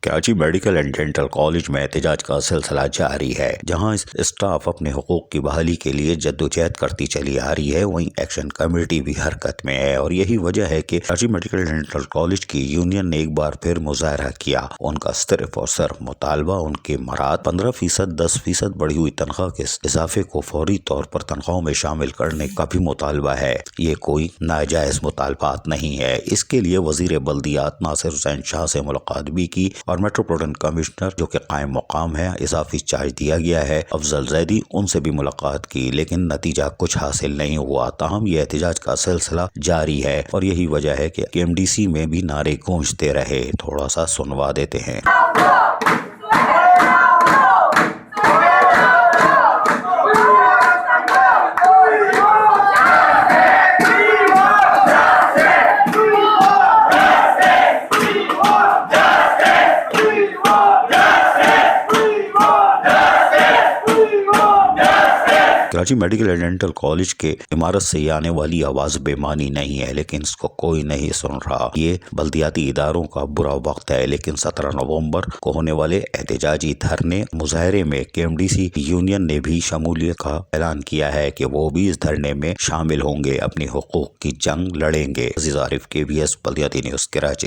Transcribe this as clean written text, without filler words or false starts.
Karachi medical and dental college میں احتجاج کا سلسلہ جاری ہے، جہاں اسٹاف اپنے حقوق کی بحالی کے لیے جدوجہد کرتی چلی آ رہی ہے، وہیں ایکشن کمیٹی بھی حرکت میں ہے اور یہی وجہ ہے کہ Karachi medical and dental college کی یونین نے ایک بار پھر مظاہرہ کیا۔ ان کا صرف اور صرف مطالبہ ان کے مراد 15%، 10% بڑھی ہوئی تنخواہ کے اضافے کو فوری طور پر تنخواہوں میں شامل کرنے کا بھی مطالبہ ہے۔ یہ کوئی ناجائز مطالبات نہیں ہے۔ اس کے لیے وزیر بلدیات ناصر حسین شاہ سے ملاقات بھی کی اور میٹروپولیٹن کمشنر جو کہ قائم مقام ہے، اضافی چارج دیا گیا ہے، افضل زیدی، ان سے بھی ملاقات کی، لیکن نتیجہ کچھ حاصل نہیں ہوا۔ تاہم یہ احتجاج کا سلسلہ جاری ہے اور یہی وجہ ہے کہ KMDC میں بھی نعرے گونجتے رہے۔ تھوڑا سا سنوا دیتے ہیں۔ Karachi medical and dental college کے عمارت سے یہ آنے والی آواز بے معنی نہیں ہے، لیکن اس کو کوئی نہیں سن رہا۔ یہ بلدیاتی اداروں کا برا وقت ہے، لیکن 17 نومبر کو ہونے والے احتجاجی دھرنے مظاہرے میں KMDC یونین نے بھی شمولیت کا اعلان کیا ہے کہ وہ بھی اس دھرنے میں شامل ہوں گے، اپنے حقوق کی جنگ لڑیں گے۔ عزیز عارف، KBS بلدیاتی نیوز، کراچی۔